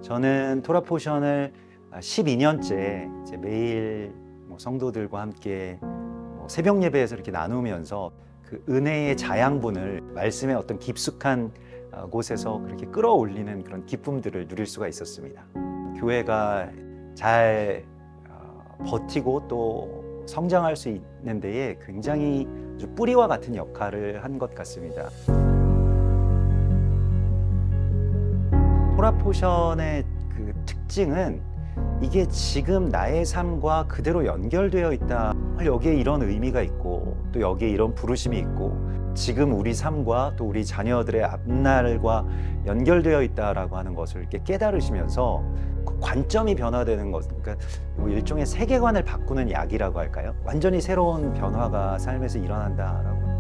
저는 토라 포션을 12년째 이제 매일 성도들과 함께 새벽 예배에서 이렇게 나누면서 그 은혜의 자양분을 말씀의 어떤 깊숙한 곳에서 그렇게 끌어올리는 그런 기쁨들을 누릴 수가 있었습니다. 교회가 잘 버티고 또 성장할 수 있는 데에 굉장히 뿌리와 같은 역할을 한 것 같습니다. 토라 포션의 그 특징은 이게 지금 나의 삶과 그대로 연결되어 있다. 여기에 이런 의미가 있고 또 여기에 이런 부르심이 있고 지금 우리 삶과 또 우리 자녀들의 앞날과 연결되어 있다라고 하는 것을 이렇게 깨달으시면서 그 관점이 변화되는 것, 그러니까 일종의 세계관을 바꾸는 약이라고 할까요? 완전히 새로운 변화가 삶에서 일어난다라고.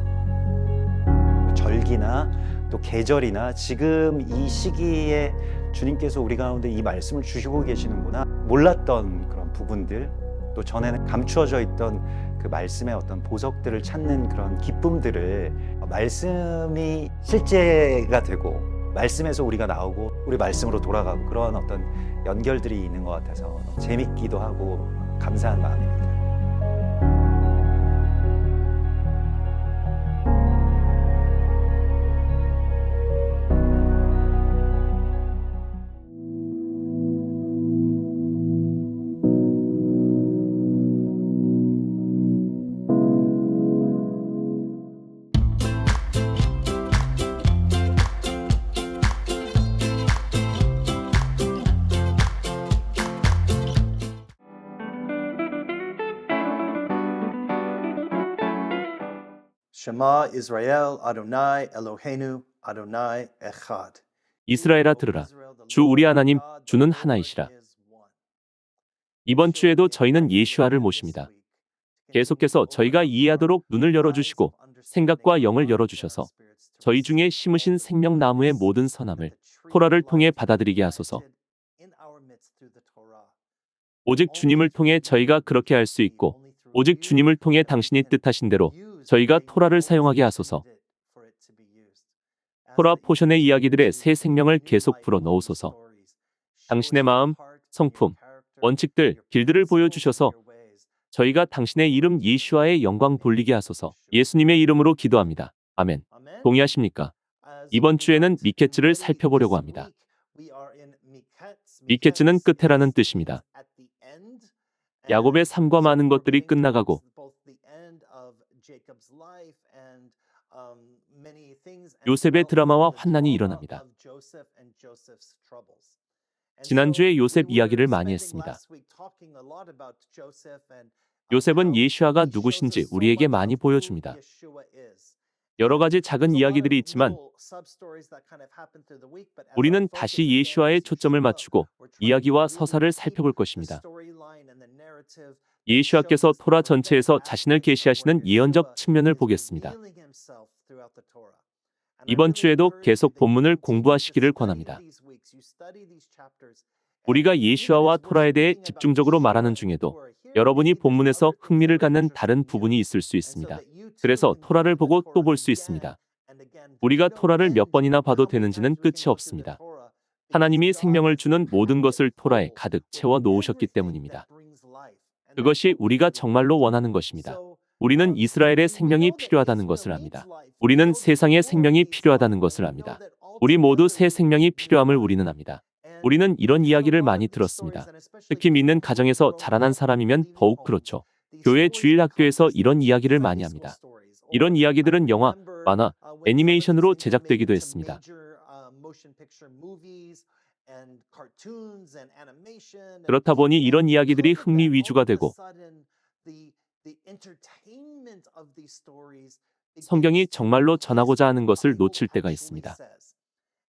절기나 또 계절이나 지금 이 시기에 주님께서 우리 가운데 이 말씀을 주시고 계시는구나, 몰랐던 그런 부분들, 또 전에는 감추어져 있던 그 말씀의 어떤 보석들을 찾는 그런 기쁨들을 말씀이 실제가 되고 말씀에서 우리가 나오고 우리 말씀으로 돌아가고 그런 어떤 연결들이 있는 것 같아서 재밌기도 하고 감사한 마음입니다. Shema Israel Adonai Eloheinu Adonai Echad. 이스라엘아 들으라. 주 우리 하나님 주는 하나이시라. 이번 주에도 저희는 예슈아를 모십니다. 계속해서 저희가 이해하도록 눈을 열어주시고 생각과 영을 열어주셔서 저희 중에 심으신 생명나무의 모든 선함을 토라를 통해 받아들이게 하소서. 오직 주님을 통해 저희가 그렇게 할 수 있고 오직 주님을 통해 당신이 뜻하신 대로 저희가 토라를 사용하게 하소서. 토라 포션의 이야기들의 새 생명을 계속 불어넣으소서. 당신의 마음, 성품, 원칙들, 길들을 보여주셔서 저희가 당신의 이름 예슈아의 영광 돌리게 하소서. 예수님의 이름으로 기도합니다. 아멘. 동의하십니까? 이번 주에는 미케츠를 살펴보려고 합니다. 미케츠는 끝에라는 뜻입니다. 야곱의 삶과 많은 것들이 끝나가고 요셉의 드라마와 환난이 일어납니다. 지난주에 요셉 이야기를 많이 했습니다. 요셉은 예슈아가 누구신지 우리에게 많이 보여줍니다. 여러 가지 작은 이야기들이 있지만 우리는 다시 예슈아에 초점을 맞추고 이야기와 서사를 살펴볼 것입니다. 예슈아께서 토라 전체에서 자신을 계시하시는 예언적 측면을 보겠습니다. 이번 주에도 계속 본문을 공부하시기를 권합니다. 우리가 예슈아와 토라에 대해 집중적으로 말하는 중에도 여러분이 본문에서 흥미를 갖는 다른 부분이 있을 수 있습니다. 그래서 토라를 보고 또 볼 수 있습니다. 우리가 토라를 몇 번이나 봐도 되는지는 끝이 없습니다. 하나님이 생명을 주는 모든 것을 토라에 가득 채워 놓으셨기 때문입니다. 그것이 우리가 정말로 원하는 것입니다. 우리는 이스라엘의 생명이 필요하다는 것을 압니다. 우리는 세상의 생명이 필요하다는 것을 압니다. 우리 모두 새 생명이 필요함을 우리는 압니다. 우리는 이런 이야기를 많이 들었습니다. 특히 믿는 가정에서 자라난 사람이면 더욱 그렇죠. 교회 주일 학교에서 이런 이야기를 많이 합니다. 이런 이야기들은 영화, 만화, 애니메이션으로 제작되기도 했습니다. 그렇다 보니 이런 이야기들이 흥미 위주가 되고 성경이 정말로 전하고자 하는 것을 놓칠 때가 있습니다.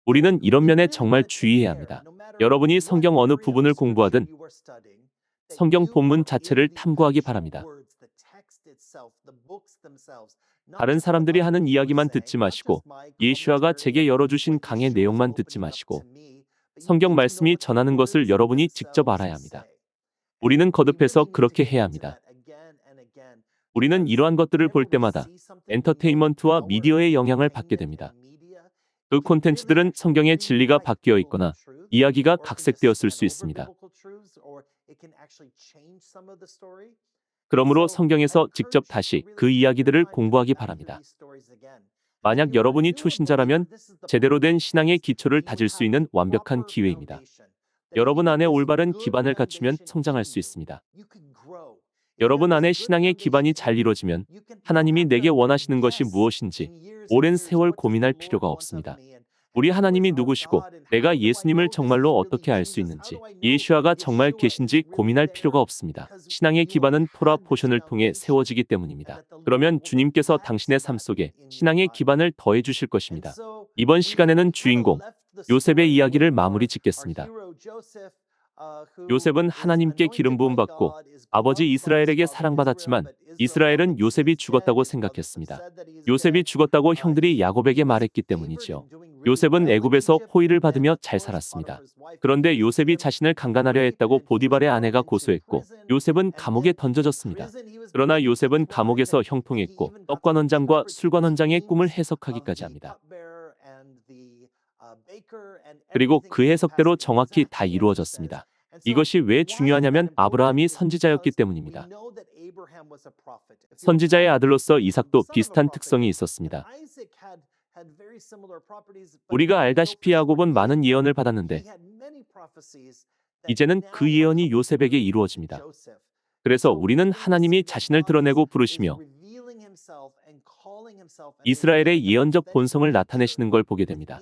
우리는 이런 면에 정말 주의해야 합니다. 여러분이 성경 어느 부분을 공부하든 성경 본문 자체를 탐구하기 바랍니다. 다른 사람들이 하는 이야기만 듣지 마시고 예슈아가 제게 열어주신 강의 내용만 듣지 마시고 성경 말씀이 전하는 것을 여러분이 직접 알아야 합니다. 우리는 거듭해서 그렇게 해야 합니다. 우리는 이러한 것들을 볼 때마다 엔터테인먼트와 미디어의 영향을 받게 됩니다. 그 콘텐츠들은 성경의 진리가 바뀌어 있거나 이야기가 각색되었을 수 있습니다. 그러므로 성경에서 직접 다시 그 이야기들을 공부하기 바랍니다. 만약 여러분이 초신자라면 제대로 된 신앙의 기초를 다질 수 있는 완벽한 기회입니다. 여러분 안에 올바른 기반을 갖추면 성장할 수 있습니다. 여러분 안에 신앙의 기반이 잘 이루어지면 하나님이 내게 원하시는 것이 무엇인지 오랜 세월 고민할 필요가 없습니다. 우리 하나님이 누구시고 내가 예수님을 정말로 어떻게 알 수 있는지, 예수아가 정말 계신지 고민할 필요가 없습니다. 신앙의 기반은 토라 포션을 통해 세워지기 때문입니다. 그러면 주님께서 당신의 삶 속에 신앙의 기반을 더해 주실 것입니다. 이번 시간에는 주인공 요셉의 이야기를 마무리 짓겠습니다. 요셉은 하나님께 기름 부음 받고 아버지 이스라엘에게 사랑받았지만 이스라엘은 요셉이 죽었다고 생각했습니다. 요셉이 죽었다고 형들이 야곱에게 말했기 때문이지요. 요셉은 애굽에서 호의를 받으며 잘 살았습니다. 그런데 요셉이 자신을 강간하려 했다고 보디발의 아내가 고소했고 요셉은 감옥에 던져졌습니다. 그러나 요셉은 감옥에서 형통했고 떡관원장과 술관원장의 꿈을 해석하기까지 합니다. 그리고 그 해석대로 정확히 다 이루어졌습니다. 이것이 왜 중요하냐면 아브라함이 선지자였기 때문입니다. 선지자의 아들로서 이삭도 비슷한 특성이 있었습니다. 우리가 알다시피 야곱은 많은 예언을 받았는데 이제는 그 예언이 요셉에게 이루어집니다. 그래서 우리는 하나님이 자신을 드러내고 부르시며 이스라엘의 예언적 본성을 나타내시는 걸 보게 됩니다.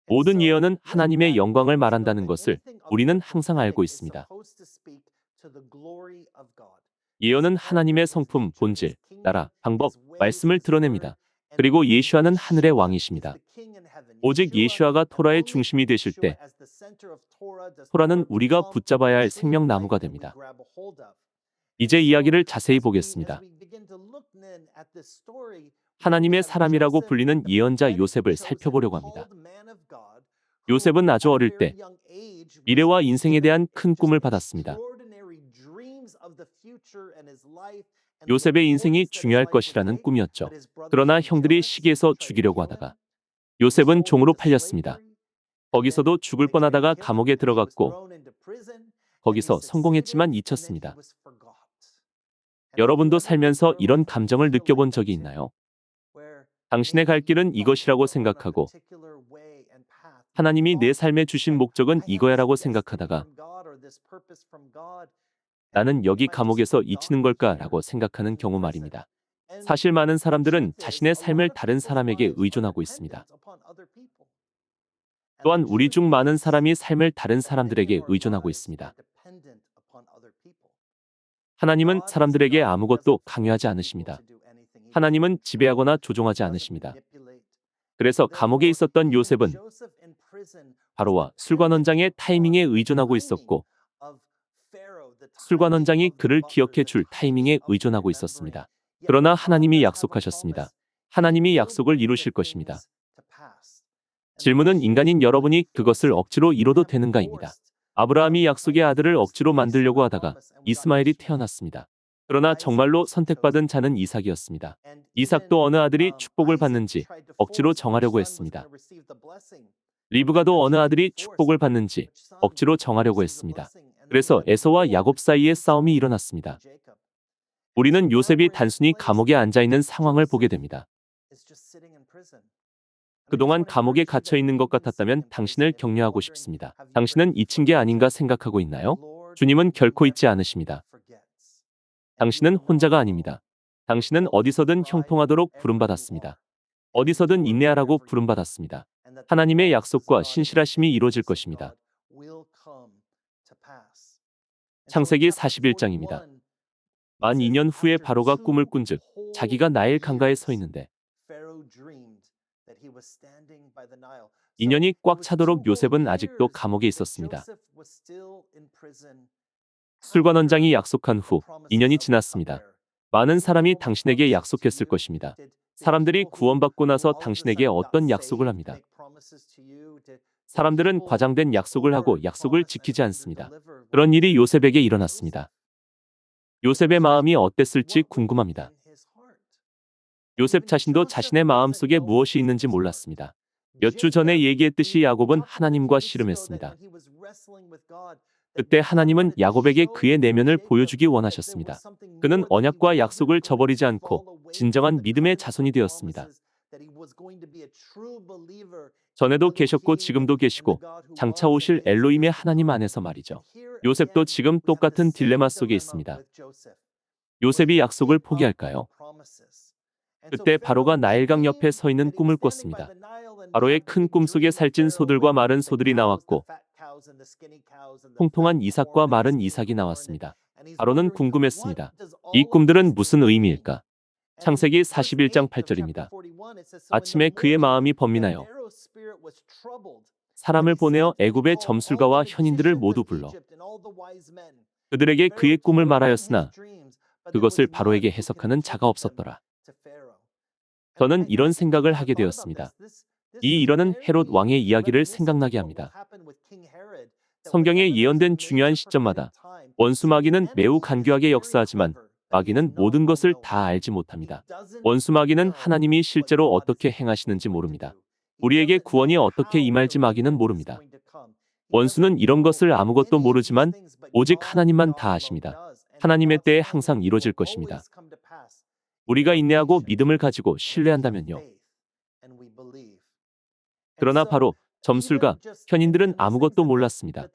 모든 예언은 하나님의 영광을 말한다는 것을 우리는 항상 알고 있습니다. 예언은 하나님의 성품, 본질, 나라, 방법, 말씀을 드러냅니다. 그리고 예수아는 하늘의 왕이십니다. 오직 예수아가 토라의 중심이 되실 때 토라는 우리가 붙잡아야 할 생명나무가 됩니다. 이제 이야기를 자세히 보겠습니다. 하나님의 사람이라고 불리는 예언자 요셉을 살펴보려고 합니다. 요셉은 아주 어릴 때 미래와 인생에 대한 큰 꿈을 받았습니다. 요셉의 인생이 중요할 것이라는 꿈이었죠. 그러나 형들이 시기해서 죽이려고 하다가 요셉은 종으로 팔렸습니다. 거기서도 죽을 뻔하다가 감옥에 들어갔고 거기서 성공했지만 잊혔습니다. 여러분도 살면서 이런 감정을 느껴본 적이 있나요? 당신의 갈 길은 이것이라고 생각하고 하나님이 내 삶에 주신 목적은 이거야라고 생각하다가 나는 여기 감옥에서 잊히는 걸까라고 생각하는 경우 말입니다. 사실 많은 사람들은 자신의 삶을 다른 사람에게 의존하고 있습니다. 또한 우리 중 많은 사람이 삶을 다른 사람들에게 의존하고 있습니다. 하나님은 사람들에게 아무것도 강요하지 않으십니다. 하나님은 지배하거나 조종하지 않으십니다. 그래서 감옥에 있었던 요셉은 바로와 술관원장의 타이밍에 의존하고 있었고 술관원장이 그를 기억해 줄 타이밍에 의존하고 있었습니다. 그러나 하나님이 약속하셨습니다. 하나님이 약속을 이루실 것입니다. 질문은 인간인 여러분이 그것을 억지로 이뤄도 되는가입니다. 아브라함이 약속의 아들을 억지로 만들려고 하다가 이스마엘이 태어났습니다. 그러나 정말로 선택받은 자는 이삭이었습니다. 이삭도 어느 아들이 축복을 받는지 억지로 정하려고 했습니다. 리브가도 어느 아들이 축복을 받는지 억지로 정하려고 했습니다. 그래서 에서와 야곱 사이에 싸움이 일어났습니다. 우리는 요셉이 단순히 감옥에 앉아있는 상황을 보게 됩니다. 그동안 감옥에 갇혀 있는 것 같았다면 당신을 격려하고 싶습니다. 당신은 잊힌 게 아닌가 생각하고 있나요? 주님은 결코 잊지 않으십니다. 당신은 혼자가 아닙니다. 당신은 어디서든 형통하도록 부름받았습니다. 어디서든 인내하라고 부름받았습니다. 하나님의 약속과 신실하심이 이루어질 것입니다. 창세기 41장입니다. 만 2년 후에 바로가 꿈을 꾼즉 자기가 나일 강가에 서 있는데 인연이 꽉 차도록 요셉은 아직도 감옥에 있었습니다. 술관원장이 약속한 후 2년이 지났습니다. 많은 사람이 당신에게 약속했을 것입니다. 사람들이 구원받고 나서 당신에게 어떤 약속을 합니다. 사람들은 과장된 약속을 하고 약속을 지키지 않습니다. 그런 일이 요셉에게 일어났습니다. 요셉의 마음이 어땠을지 궁금합니다. 요셉 자신도 자신의 마음속에 무엇이 있는지 몰랐습니다. 몇 주 전에 얘기했듯이 야곱은 하나님과 씨름했습니다. 그때 하나님은 야곱에게 그의 내면을 보여주기 원하셨습니다. 그는 언약과 약속을 저버리지 않고 진정한 믿음의 자손이 되었습니다. 전에도 계셨고 지금도 계시고 장차 오실 엘로힘의 하나님 안에서 말이죠. 요셉도 지금 똑같은 딜레마 속에 있습니다. 요셉이 약속을 포기할까요? 그때 바로가 나일강 옆에 서 있는 꿈을 꿨습니다. 바로의 큰 꿈 속에 살찐 소들과 마른 소들이 나왔고 통통한 이삭과 마른 이삭이 나왔습니다. 바로는 궁금했습니다. 이 꿈들은 무슨 의미일까? 창세기 41장 8절입니다. 아침에 그의 마음이 번민하여 사람을 보내어 애굽의 점술가와 현인들을 모두 불러 그들에게 그의 꿈을 말하였으나 그것을 바로에게 해석하는 자가 없었더라. 저는 이런 생각을 하게 되었습니다. 이 일화는 헤롯 왕의 이야기를 생각나게 합니다. 성경에 예언된 중요한 시점마다 원수 마귀는 매우 간교하게 역사하지만 마귀는 모든 것을 다 알지 못합니다. 원수 마귀는 하나님이 실제로 어떻게 행하시는지 모릅니다. 우리에게 구원이 어떻게 임할지 마귀는 모릅니다. 원수는 이런 것을 아무것도 모르지만 오직 하나님만 다 아십니다. 하나님의 때에 항상 이루어질 것입니다. 우리가 인내하고 믿음을 가지고 신뢰한다면요. 그러나 바로 점술가, 현인들은 아무것도 몰랐습니다.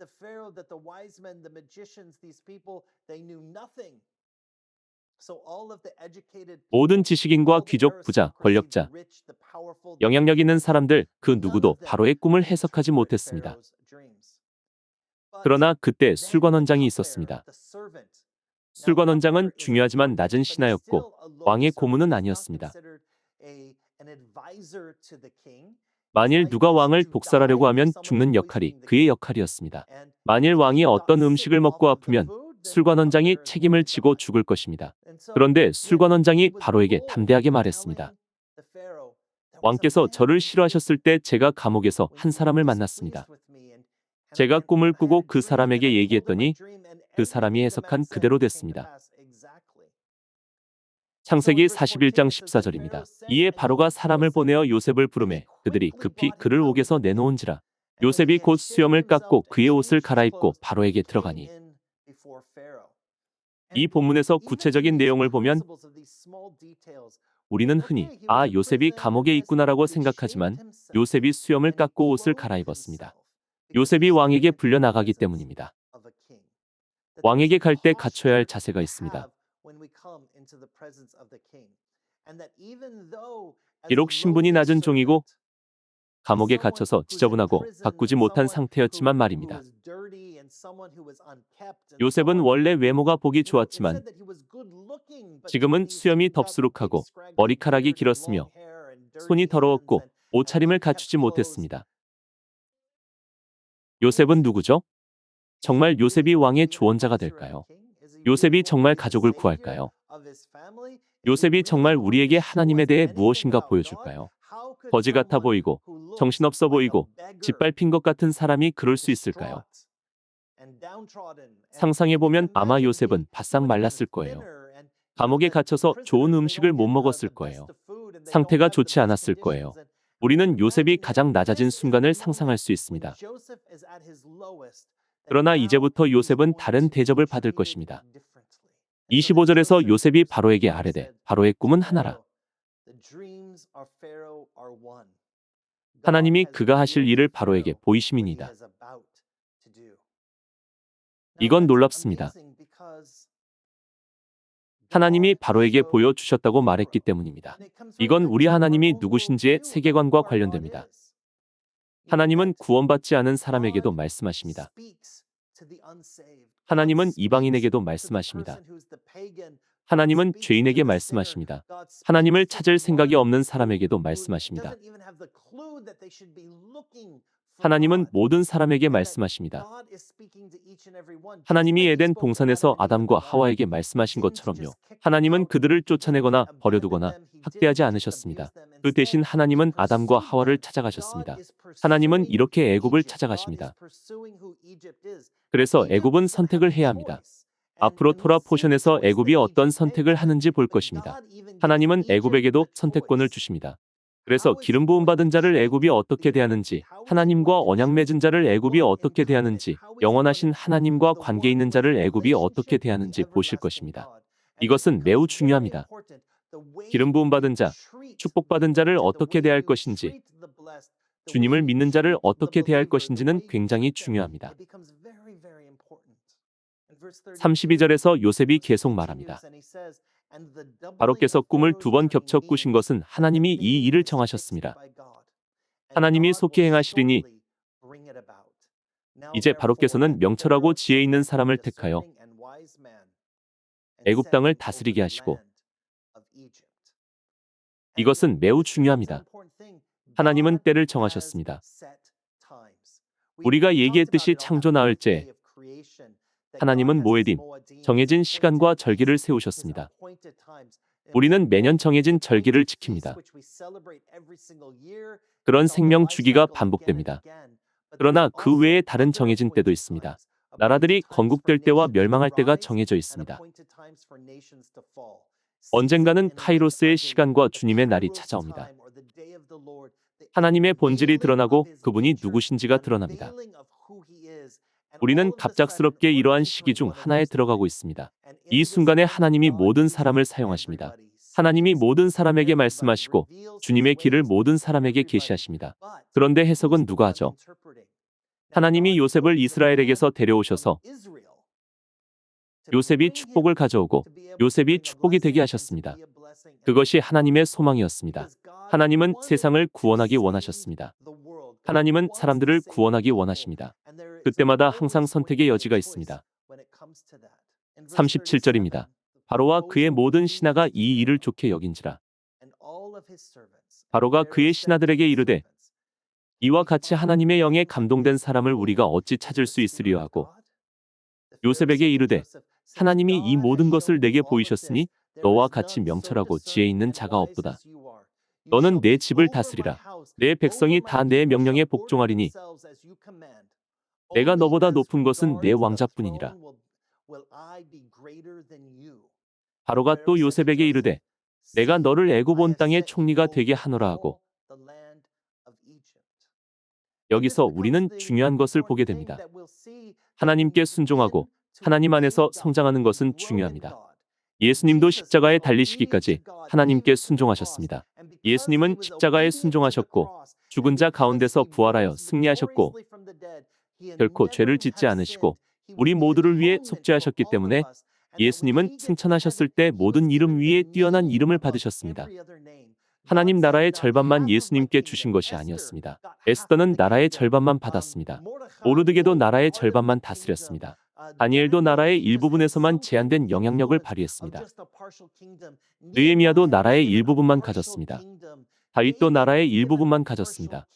모든 지식인과 귀족, 부자, 권력자, 영향력 있는 사람들 그 누구도 바로의 꿈을 해석하지 못했습니다. 그러나 그때 술관원장이 있었습니다. 술관원장은 중요하지만 낮은 신하였고 왕의 고문은 아니었습니다. 만일 누가 왕을 독살하려고 하면 죽는 역할이 그의 역할이었습니다. 만일 왕이 어떤 음식을 먹고 아프면 술관원장이 책임을 지고 죽을 것입니다. 그런데 술관원장이 바로에게 담대하게 말했습니다. 왕께서 저를 싫어하셨을 때 제가 감옥에서 한 사람을 만났습니다. 제가 꿈을 꾸고 그 사람에게 얘기했더니 그 사람이 해석한 그대로 됐습니다. 창세기 41장 14절입니다. 이에 바로가 사람을 보내어 요셉을 부르매 그들이 급히 그를 옥에서 내놓은지라. 요셉이 곧 수염을 깎고 그의 옷을 갈아입고 바로에게 들어가니. 이 본문에서 구체적인 내용을 보면 우리는 흔히 요셉이 감옥에 있구나라고 생각하지만 요셉이 수염을 깎고 옷을 갈아입었습니다. 요셉이 왕에게 불려나가기 때문입니다. 왕에게 갈 때 갖춰야 할 자세가 있습니다. 비록 신분이 낮은 종이고 감옥에 갇혀서 지저분하고 가꾸지 못한 상태였지만 말입니다. 요셉은 원래 외모가 보기 좋았지만 지금은 수염이 덥수룩하고 머리카락이 길었으며 손이 더러웠고 옷차림을 갖추지 못했습니다. 요셉은 누구죠? 정말 요셉이 왕의 조언자가 될까요? 요셉이 정말 가족을 구할까요? 요셉이 정말 우리에게 하나님에 대해 무엇인가 보여줄까요? 거지 같아 보이고 정신없어 보이고 짓밟힌 것 같은 사람이 그럴 수 있을까요? 상상해보면 아마 요셉은 바싹 말랐을 거예요. 감옥에 갇혀서 좋은 음식을 못 먹었을 거예요. 상태가 좋지 않았을 거예요. 우리는 요셉이 가장 낮아진 순간을 상상할 수 있습니다. 그러나 이제부터 요셉은 다른 대접을 받을 것입니다. 25절에서 요셉이 바로에게 아뢰되 바로의 꿈은 하나라. 하나님이 그가 하실 일을 바로에게 보이심이니이다. 이건 놀랍습니다. 하나님이 바로에게 보여주셨다고 말했기 때문입니다. 이건 우리 하나님이 누구신지의 세계관과 관련됩니다. 하나님은 구원받지 않은 사람에게도 말씀하십니다. 하나님은 이방인에게도 말씀하십니다. 하나님은 죄인에게 말씀하십니다. 하나님을 찾을 생각이 없는 사람에게도 말씀하십니다. 하나님은 모든 사람에게 말씀하십니다. 하나님이 에덴 동산에서 아담과 하와에게 말씀하신 것처럼요. 하나님은 그들을 쫓아내거나 버려두거나 학대하지 않으셨습니다. 그 대신 하나님은 아담과 하와를 찾아가셨습니다. 하나님은 이렇게 애굽을 찾아가십니다. 그래서 애굽은 선택을 해야 합니다. 앞으로 토라 포션에서 애굽이 어떤 선택을 하는지 볼 것입니다. 하나님은 애굽에게도 선택권을 주십니다. 그래서 기름 부음 받은 자를 애굽이 어떻게 대하는지, 하나님과 언약 맺은 자를 애굽이 어떻게 대하는지, 영원하신 하나님과 관계 있는 자를 애굽이 어떻게 대하는지 보실 것입니다. 이것은 매우 중요합니다. 기름 부음 받은 자, 축복받은 자를 어떻게 대할 것인지, 주님을 믿는 자를 어떻게 대할 것인지는 굉장히 중요합니다. 32절에서 요셉이 계속 말합니다. 바로께서 꿈을 2번 겹쳐 꾸신 것은 하나님이 이 일을 정하셨습니다. 하나님이 속히 행하시리니 이제 바로께서는 명철하고 지혜 있는 사람을 택하여 애굽 땅을 다스리게 하시고, 이것은 매우 중요합니다. 하나님은 때를 정하셨습니다. 우리가 얘기했듯이 창조 나흘 째 하나님은 모에딤, 정해진 시간과 절기를 세우셨습니다. 우리는 매년 정해진 절기를 지킵니다. 그런 생명 주기가 반복됩니다. 그러나 그 외에 다른 정해진 때도 있습니다. 나라들이 건국될 때와 멸망할 때가 정해져 있습니다. 언젠가는 카이로스의 시간과 주님의 날이 찾아옵니다. 하나님의 본질이 드러나고 그분이 누구신지가 드러납니다. 우리는 갑작스럽게 이러한 시기 중 하나에 들어가고 있습니다. 이 순간에 하나님이 모든 사람을 사용하십니다. 하나님이 모든 사람에게 말씀하시고 주님의 길을 모든 사람에게 계시하십니다. 그런데 해석은 누가 하죠? 하나님이 요셉을 이스라엘에게서 데려오셔서 요셉이 축복을 가져오고 요셉이 축복이 되게 하셨습니다. 그것이 하나님의 소망이었습니다. 하나님은 세상을 구원하기 원하셨습니다. 하나님은 사람들을 구원하기 원하십니다. 그때마다 항상 선택의 여지가 있습니다. 37절입니다. 바로와 그의 모든 신하가 이 일을 좋게 여긴지라. 바로가 그의 신하들에게 이르되 이와 같이 하나님의 영에 감동된 사람을 우리가 어찌 찾을 수 있으리요 하고 요셉에게 이르되 하나님이 이 모든 것을 내게 보이셨으니 너와 같이 명철하고 지혜 있는 자가 없도다. 너는 내 집을 다스리라. 내 백성이 다 내 명령에 복종하리니 내가 너보다 높은 것은 내 왕자뿐이니라. 바로가 또 요셉에게 이르되 내가 너를 애굽 온 땅의 총리가 되게 하노라 하고, 여기서 우리는 중요한 것을 보게 됩니다. 하나님께 순종하고 하나님 안에서 성장하는 것은 중요합니다. 예수님도 십자가에 달리시기까지 하나님께 순종하셨습니다. 예수님은 십자가에 순종하셨고 죽은 자 가운데서 부활하여 승리하셨고 결코 죄를 짓지 않으시고 우리 모두를 위해 속죄하셨기 때문에 예수님은 승천하셨을 때 모든 이름 위에 뛰어난 이름을 받으셨습니다. 하나님 나라의 절반만 예수님께 주신 것이 아니었습니다. 에스더는 나라의 절반만 받았습니다. 모르드게도 나라의 절반만 다스렸습니다. 다니엘도 나라의 일부분에서만 제한된 영향력을 발휘했습니다. 느헤미야도 나라의 일부분만 가졌습니다. 다윗도 나라의 일부분만 가졌습니다.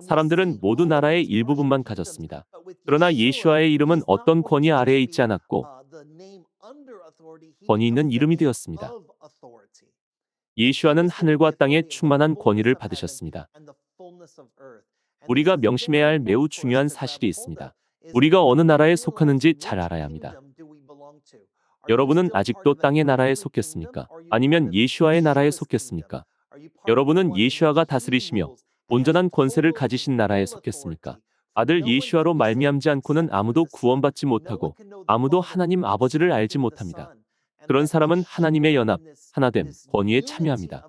사람들은 모두 나라의 일부분만 가졌습니다. 그러나 예수와의 이름은 어떤 권위 아래에 있지 않았고 권위 있는 이름이 되었습니다. 예수와는 하늘과 땅의 충만한 권위를 받으셨습니다. 우리가 명심해야 할 매우 중요한 사실이 있습니다. 우리가 어느 나라에 속하는지 잘 알아야 합니다. 여러분은 아직도 땅의 나라에 속했습니까? 아니면 예수와의 나라에 속했습니까? 여러분은 예수와가 다스리시며 온전한 권세를 가지신 나라에 속했습니까? 아들 예수와로 말미암지 않고는 아무도 구원받지 못하고 아무도 하나님 아버지를 알지 못합니다. 그런 사람은 하나님의 연합, 하나됨, 권위에 참여합니다.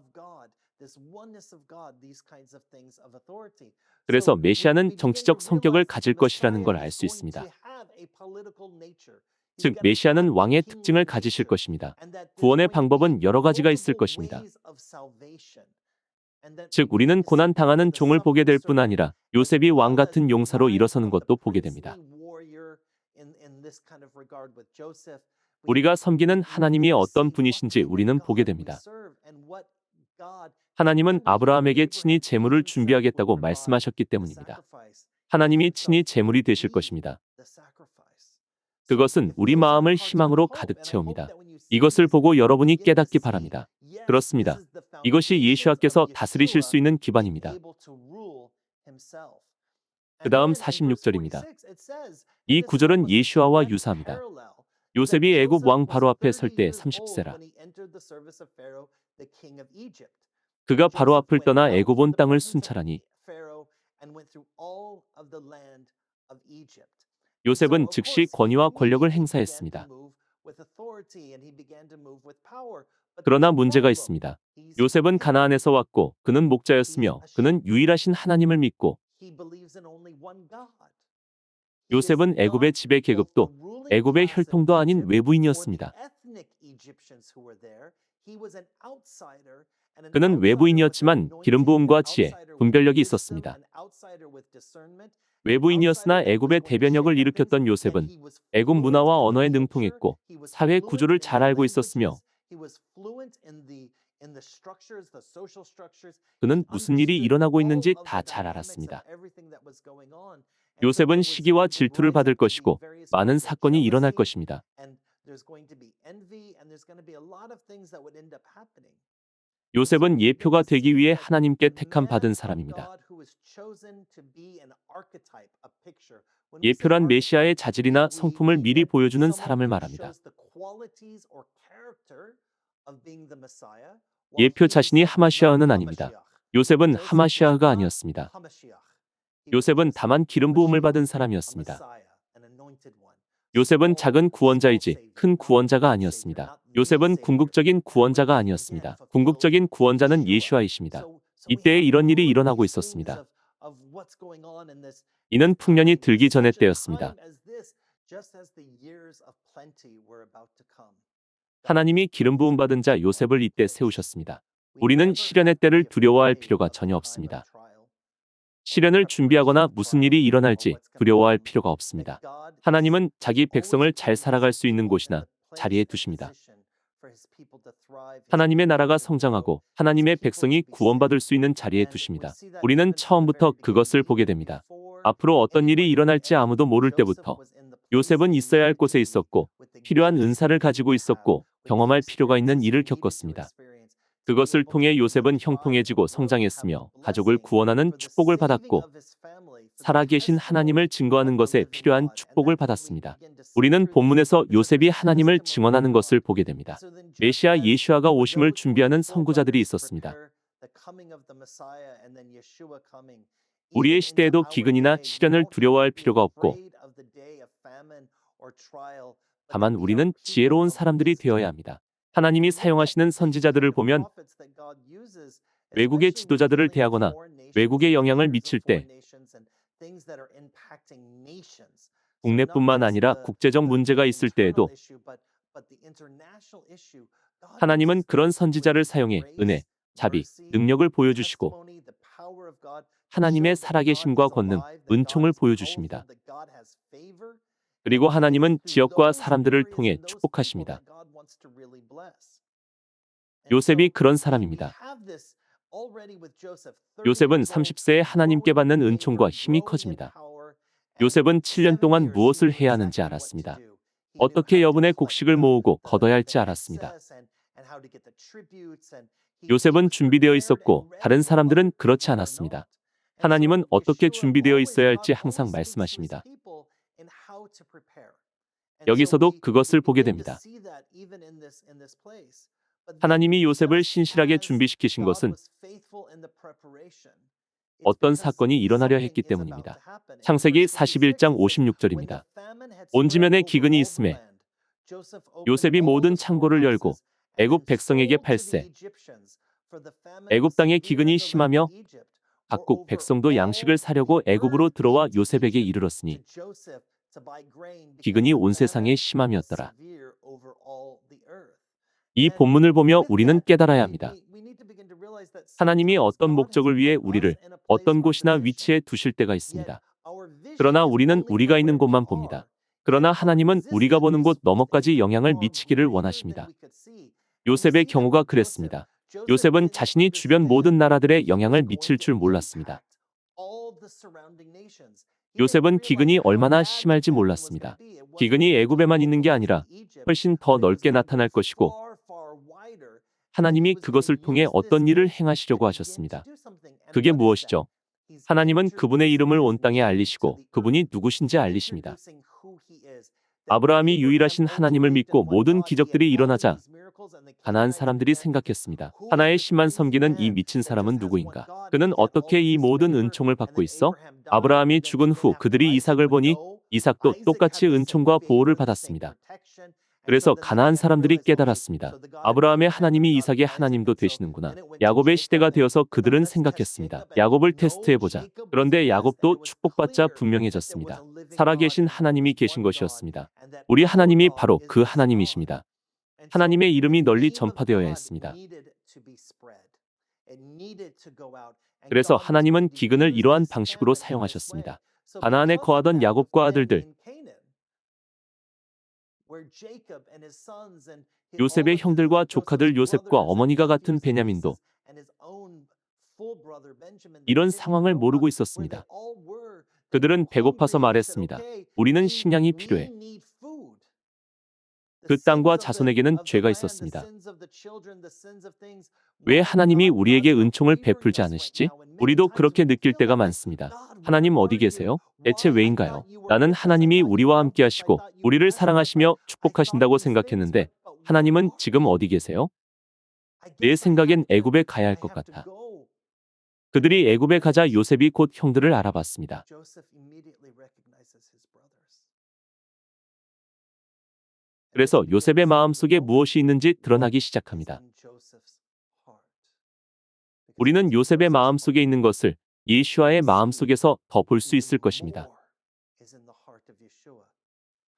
그래서 메시아는 정치적 성격을 가질 것이라는 걸 알 수 있습니다. 즉 메시아는 왕의 특징을 가지실 것입니다. 구원의 방법은 여러 가지가 있을 것입니다. 즉 우리는 고난 당하는 종을 보게 될 뿐 아니라 요셉이 왕 같은 용사로 일어서는 것도 보게 됩니다. 우리가 섬기는 하나님이 어떤 분이신지 우리는 보게 됩니다. 하나님은 아브라함에게 친히 제물을 준비하겠다고 말씀하셨기 때문입니다. 하나님이 친히 제물이 되실 것입니다. 그것은 우리 마음을 희망으로 가득 채웁니다. 이것을 보고 여러분이 깨닫기 바랍니다. 그렇습니다. 이것이 예수와께서 다스리실 수 있는 기반입니다. 그 다음 46절입니다. 이 구절은 예수와와 유사합니다. 요셉이 애굽 왕 바로 앞에 설 때 30세라. 그가 바로 앞을 떠나 애굽 온 땅을 순찰하니 요셉은 즉시 권위와 권력을 행사했습니다. 그러나 문제가 있습니다. 요셉은 가나안에서 왔고 그는 목자였으며 그는 유일하신 하나님을 믿고 요셉은 애굽의 지배 계급도 애굽의 혈통도 아닌 외부인이었습니다. 그는 외부인이었지만 기름 부음과 지혜, 분별력이 있었습니다. 외부인이었으나 애굽의 대변역을 일으켰던 요셉은 애굽 문화와 언어에 능통했고 사회 구조를 잘 알고 있었으며 그는 무슨 일이 일어나고 있는지 다 잘 알았습니다. 요셉은 시기와 질투를 받을 것이고 많은 사건이 일어날 것입니다. 요셉은 예표가 되기 위해 하나님께 택함 받은 사람입니다. 예표란 메시아의 자질이나 성품을 미리 보여주는 사람을 말합니다. 예표 자신이 하마시아는 아닙니다. 요셉은 하마시아가 아니었습니다. 요셉은 다만 기름 부음을 받은 사람이었습니다. 요셉은 작은 구원자이지 큰 구원자가 아니었습니다. 요셉은 궁극적인 구원자가 아니었습니다. 궁극적인 구원자는 예수아이십니다. 이때에 이런 일이 일어나고 있었습니다. 이는 풍년이 들기 전의 때였습니다. 하나님이 기름 부음 받은 자 요셉을 이때 세우셨습니다. 우리는 시련의 때를 두려워할 필요가 전혀 없습니다. 시련을 준비하거나 무슨 일이 일어날지 두려워할 필요가 없습니다. 하나님은 자기 백성을 잘 살아갈 수 있는 곳이나 자리에 두십니다. 하나님의 나라가 성장하고 하나님의 백성이 구원받을 수 있는 자리에 두십니다. 우리는 처음부터 그것을 보게 됩니다. 앞으로 어떤 일이 일어날지 아무도 모를 때부터 요셉은 있어야 할 곳에 있었고 필요한 은사를 가지고 있었고 경험할 필요가 있는 일을 겪었습니다. 그것을 통해 요셉은 형통해지고 성장했으며 가족을 구원하는 축복을 받았고 살아계신 하나님을 증거하는 것에 필요한 축복을 받았습니다. 우리는 본문에서 요셉이 하나님을 증언하는 것을 보게 됩니다. 메시아 예수아가 오심을 준비하는 선구자들이 있었습니다. 우리의 시대에도 기근이나 시련을 두려워할 필요가 없고 다만 우리는 지혜로운 사람들이 되어야 합니다. 하나님이 사용하시는 선지자들을 보면 외국의 지도자들을 대하거나 외국에 영향을 미칠 때 국내뿐만 아니라 국제적 문제가 있을 때에도 하나님은 그런 선지자를 사용해 은혜, 자비, 능력을 보여주시고 하나님의 살아계심과 권능, 은총을 보여주십니다. 그리고 하나님은 지역과 사람들을 통해 축복하십니다. 요셉이 그런 사람입니다. 요셉은 30세에 하나님께 받는 은총과 힘이 커집니다. 요셉은 7년 동안 무엇을 해야 하는지 알았습니다. 어떻게 여분의 곡식을 모으고 걷어야 할지 알았습니다. 요셉은 준비되어 있었고 다른 사람들은 그렇지 않았습니다. 하나님은 어떻게 준비되어 있어야 할지 항상 말씀하십니다. 여기서도 그것을 보게 됩니다. 하나님이 요셉을 신실하게 준비시키신 것은 어떤 사건이 일어나려 했기 때문입니다. 창세기 41장 56절입니다. 온 지면에 기근이 있음에 요셉이 모든 창고를 열고 애굽 백성에게 팔세. 애굽 땅에 기근이 심하며 각국 백성도 양식을 사려고 애굽으로 들어와 요셉에게 이르렀으니 기근이 온 세상에 심함이었더라. 이 본문을 보며 우리는 깨달아야 합니다. 하나님이 어떤 목적을 위해 우리를 어떤 곳이나 위치에 두실 때가 있습니다. 그러나 우리는 우리가 있는 곳만 봅니다. 그러나 하나님은 우리가 보는 곳 너머까지 영향을 미치기를 원하십니다. 요셉의 경우가 그랬습니다. 요셉은 자신이 주변 모든 나라들에 영향을 미칠 줄 몰랐습니다. 요셉은 기근이 얼마나 심할지 몰랐습니다. 기근이 애굽에만 있는 게 아니라 훨씬 더 넓게 나타날 것이고 하나님이 그것을 통해 어떤 일을 행하시려고 하셨습니다. 그게 무엇이죠? 하나님은 그분의 이름을 온 땅에 알리시고 그분이 누구신지 알리십니다. 아브라함이 유일하신 하나님을 믿고 모든 기적들이 일어나자 가나안 사람들이 생각했습니다. 하나의 신만 섬기는 이 미친 사람은 누구인가? 그는 어떻게 이 모든 은총을 받고 있어? 아브라함이 죽은 후 그들이 이삭을 보니 이삭도 똑같이 은총과 보호를 받았습니다. 그래서 가나안 사람들이 깨달았습니다. 아브라함의 하나님이 이삭의 하나님도 되시는구나. 야곱의 시대가 되어서 그들은 생각했습니다. 야곱을 테스트해보자. 그런데 야곱도 축복받자 분명해졌습니다. 살아계신 하나님이 계신 것이었습니다. 우리 하나님이 바로 그 하나님이십니다. 하나님의 이름이 널리 전파되어야 했습니다. 그래서 하나님은 기근을 이러한 방식으로 사용하셨습니다. 가나안에 거하던 야곱과 아들들, 요셉의 형들과 조카들 요셉과 어머니가 같은 베냐민도 이런 상황을 모르고 있었습니다. 그들은 배고파서 말했습니다. 우리는 식량이 필요해. 그 땅과 자손에게는 죄가 있었습니다. 왜 하나님이 우리에게 은총을 베풀지 않으시지? 우리도 그렇게 느낄 때가 많습니다. 하나님 어디 계세요? 대체 왜인가요? 나는 하나님이 우리와 함께 하시고 우리를 사랑하시며 축복하신다고 생각했는데 하나님은 지금 어디 계세요? 내 생각엔 애굽에 가야 할 것 같아. 그들이 애굽에 가자 요셉이 곧 형들을 알아봤습니다. 그래서 요셉의 마음속에 무엇이 있는지 드러나기 시작합니다. 우리는 요셉의 마음속에 있는 것을 예슈아의 마음속에서 더 볼 수 있을 것입니다.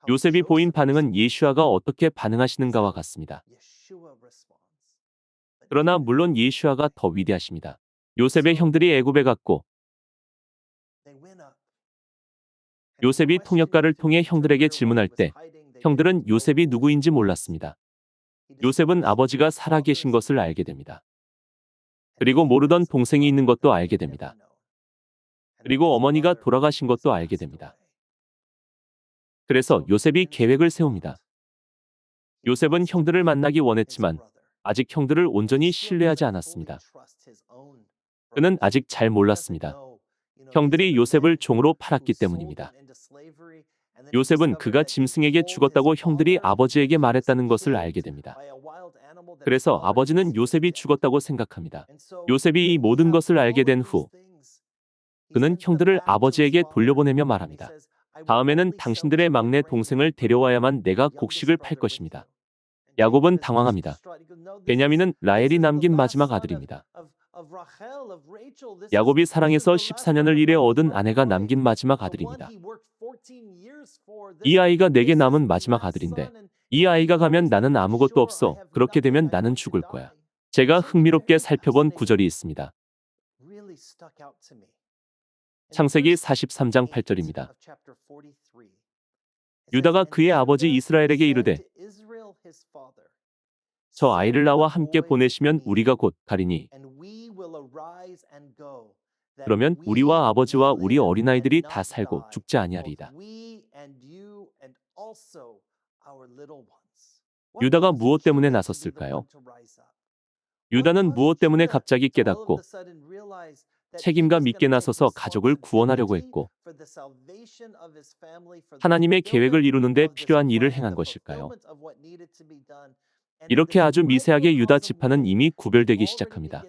요셉이 보인 반응은 예슈아가 어떻게 반응하시는가와 같습니다. 그러나 물론 예슈아가 더 위대하십니다. 요셉의 형들이 애굽에 갔고 요셉이 통역가를 통해 형들에게 질문할 때 형들은 요셉이 누구인지 몰랐습니다. 요셉은 아버지가 살아계신 것을 알게 됩니다. 그리고 모르던 동생이 있는 것도 알게 됩니다. 그리고 어머니가 돌아가신 것도 알게 됩니다. 그래서 요셉이 계획을 세웁니다. 요셉은 형들을 만나기 원했지만 아직 형들을 온전히 신뢰하지 않았습니다. 그는 아직 잘 몰랐습니다. 형들이 요셉을 종으로 팔았기 때문입니다. 요셉은 그가 짐승에게 죽었다고 형들이 아버지에게 말했다는 것을 알게 됩니다. 그래서 아버지는 요셉이 죽었다고 생각합니다. 요셉이 이 모든 것을 알게 된 후 그는 형들을 아버지에게 돌려보내며 말합니다. 다음에는 당신들의 막내 동생을 데려와야만 내가 곡식을 팔 것입니다. 야곱은 당황합니다. 베냐민은 라헬이 남긴 마지막 아들입니다. 야곱이 사랑해서 14년을 일해 얻은 아내가 남긴 마지막 아들입니다. 이 아이가 내게 남은 마지막 아들인데 이 아이가 가면 나는 아무것도 없어. 그렇게 되면 나는 죽을 거야. 제가 흥미롭게 살펴본 구절이 있습니다. 창세기 43장 8절입니다. 유다가 그의 아버지 이스라엘에게 이르되 저 아이를 나와 함께 보내시면 우리가 곧 가리니 그러면 우리와 아버지와 우리 어린아이들이 다 살고 죽지 아니하리이다. 유다가 무엇 때문에 나섰을까요? 유다는 무엇 때문에 갑자기 깨닫고 책임감 있게 나서서 가족을 구원하려고 했고 하나님의 계획을 이루는데 필요한 일을 행한 것일까요? 이렇게 아주 미세하게 유다 지파는 이미 구별되기 시작합니다.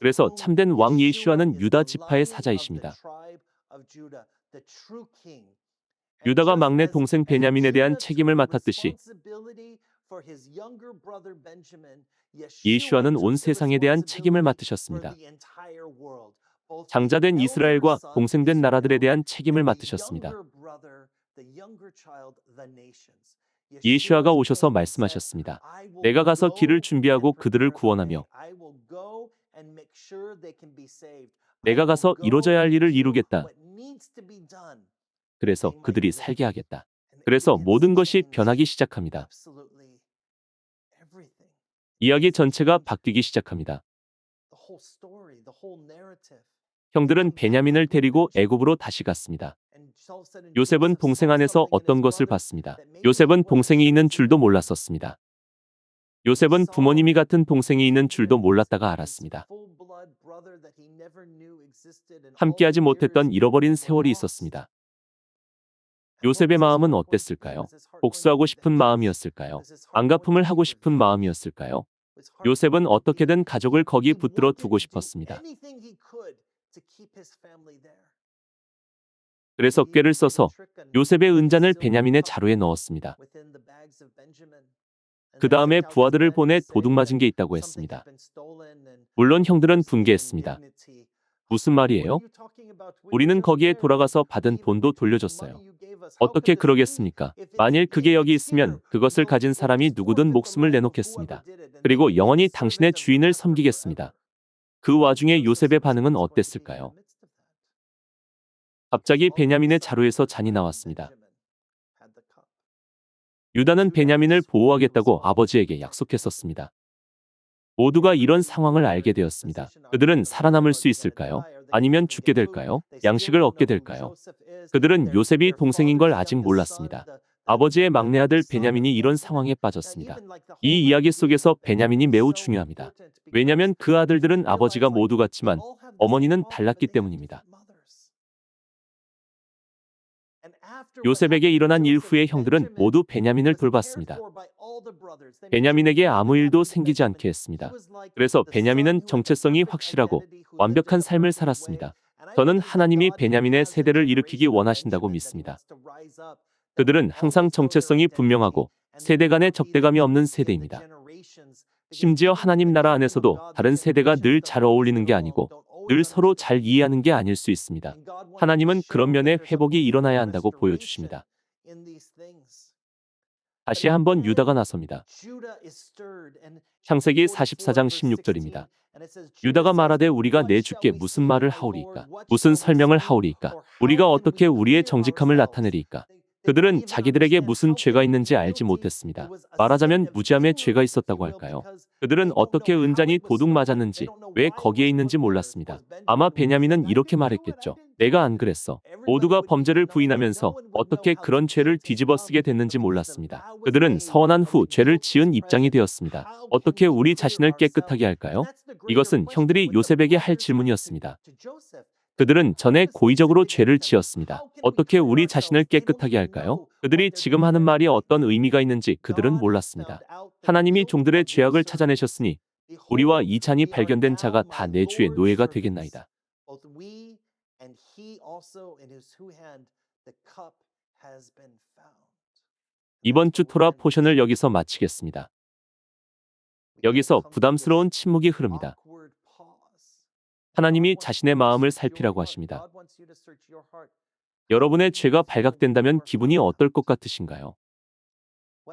그래서 참된 왕 예슈아는 유다 지파의 사자이십니다. 유다가 막내 동생 베냐민에 대한 책임을 맡았듯이 예슈아는 온 세상에 대한 책임을 맡으셨습니다. 장자된 이스라엘과 동생된 나라들에 대한 책임을 맡으셨습니다. 예슈아가 오셔서 말씀하셨습니다. 내가 가서 길을 준비하고 그들을 구원하며 내가 가서 이루어져야 할 일을 이루겠다. 그래서 그들이 살게 하겠다. 그래서 모든 것이 변하기 시작합니다. 이야기 전체가 바뀌기 시작합니다. 형들은 베냐민을 데리고 애굽으로 다시 갔습니다. 요셉은 동생 안에서 어떤 것을 봤습니다. 요셉은 동생이 있는 줄도 몰랐었습니다. 요셉은 부모님이 같은 동생이 있는 줄도 몰랐다가 알았습니다. 함께하지 못했던 잃어버린 세월이 있었습니다. 요셉의 마음은 어땠을까요? 복수하고 싶은 마음이었을까요? 안갚음을 하고 싶은 마음이었을까요? 요셉은 어떻게든 가족을 거기 붙들어 두고 싶었습니다. 그래서 꾀를 써서 요셉의 은잔을 베냐민의 자루에 넣었습니다. 그 다음에 부하들을 보내 도둑맞은 게 있다고 했습니다. 물론 형들은 분개했습니다. 무슨 말이에요? 우리는 거기에 돌아가서 받은 돈도 돌려줬어요. 어떻게 그러겠습니까? 만일 그게 여기 있으면 그것을 가진 사람이 누구든 목숨을 내놓겠습니다. 그리고 영원히 당신의 주인을 섬기겠습니다. 그 와중에 요셉의 반응은 어땠을까요? 갑자기 베냐민의 자루에서 잔이 나왔습니다. 유다는 베냐민을 보호하겠다고 아버지에게 약속했었습니다. 모두가 이런 상황을 알게 되었습니다. 그들은 살아남을 수 있을까요? 아니면 죽게 될까요? 양식을 얻게 될까요? 그들은 요셉이 동생인 걸 아직 몰랐습니다. 아버지의 막내 아들 베냐민이 이런 상황에 빠졌습니다. 이 이야기 속에서 베냐민이 매우 중요합니다. 왜냐하면 그 아들들은 아버지가 모두 같지만 어머니는 달랐기 때문입니다. 요셉에게 일어난 일 후에 형들은 모두 베냐민을 돌봤습니다. 베냐민에게 아무 일도 생기지 않게 했습니다. 그래서 베냐민은 정체성이 확실하고 완벽한 삶을 살았습니다. 저는 하나님이 베냐민의 세대를 일으키기 원하신다고 믿습니다. 그들은 항상 정체성이 분명하고 세대 간의 적대감이 없는 세대입니다. 심지어 하나님 나라 안에서도 다른 세대가 늘 잘 어울리는 게 아니고 늘 서로 잘 이해하는 게 아닐 수 있습니다. 하나님은 그런 면에 회복이 일어나야 한다고 보여주십니다. 다시 한번 유다가 나섭니다. 창세기 44장 16절입니다. 유다가 말하되 우리가 내 주께 무슨 말을 하오리이까? 무슨 설명을 하오리이까? 우리가 어떻게 우리의 정직함을 나타내리이까? 그들은 자기들에게 무슨 죄가 있는지 알지 못했습니다. 말하자면 무지함의 죄가 있었다고 할까요? 그들은 어떻게 은잔이 도둑 맞았는지, 왜 거기에 있는지 몰랐습니다. 아마 베냐민은 이렇게 말했겠죠. 내가 안 그랬어. 모두가 범죄를 부인하면서 어떻게 그런 죄를 뒤집어 쓰게 됐는지 몰랐습니다. 그들은 서원한 후 죄를 지은 입장이 되었습니다. 어떻게 우리 자신을 깨끗하게 할까요? 이것은 형들이 요셉에게 할 질문이었습니다. 그들은 전에 고의적으로 죄를 지었습니다. 어떻게 우리 자신을 깨끗하게 할까요? 그들이 지금 하는 말이 어떤 의미가 있는지 그들은 몰랐습니다. 하나님이 종들의 죄악을 찾아내셨으니 우리와 이 잔이 발견된 자가 다 내 주의 노예가 되겠나이다. 이번 주 토라 포션을 여기서 마치겠습니다. 여기서 부담스러운 침묵이 흐릅니다. 하나님이 자신의 마음을 살피라고 하십니다. 여러분의 죄가 발각된다면 기분이 어떨 것 같으신가요?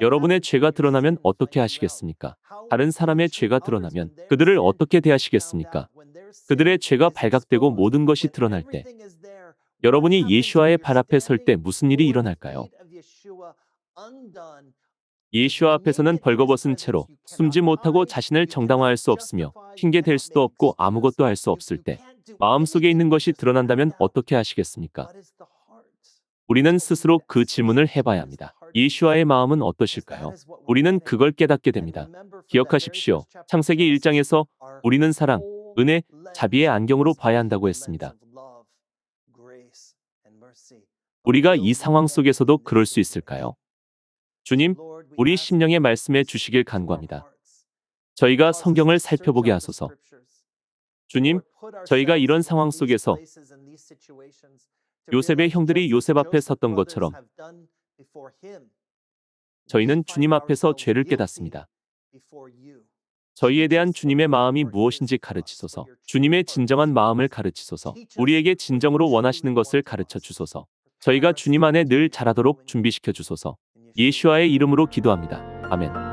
여러분의 죄가 드러나면 어떻게 하시겠습니까? 다른 사람의 죄가 드러나면 그들을 어떻게 대하시겠습니까? 그들의 죄가 발각되고 모든 것이 드러날 때 여러분이 예수와의 발 앞에 설 때 무슨 일이 일어날까요? 예수와 앞에서는 벌거벗은 채로 숨지 못하고 자신을 정당화할 수 없으며 핑계 댈 수도 없고 아무것도 할 수 없을 때 마음속에 있는 것이 드러난다면 어떻게 하시겠습니까? 우리는 스스로 그 질문을 해봐야 합니다. 예수와의 마음은 어떠실까요? 우리는 그걸 깨닫게 됩니다. 기억하십시오. 창세기 1장에서 우리는 사랑, 은혜, 자비의 안경으로 봐야 한다고 했습니다. 우리가 이 상황 속에서도 그럴 수 있을까요? 주님, 우리 심령의 말씀해 주시길 간구합니다. 저희가 성경을 살펴보게 하소서. 주님, 저희가 이런 상황 속에서 요셉의 형들이 요셉 앞에 섰던 것처럼 저희는 주님 앞에서 죄를 깨닫습니다. 저희에 대한 주님의 마음이 무엇인지 가르치소서. 주님의 진정한 마음을 가르치소서. 우리에게 진정으로 원하시는 것을 가르쳐 주소서. 저희가 주님 안에 늘 자라도록 준비시켜 주소서. 예수와의 이름으로 기도합니다. 아멘.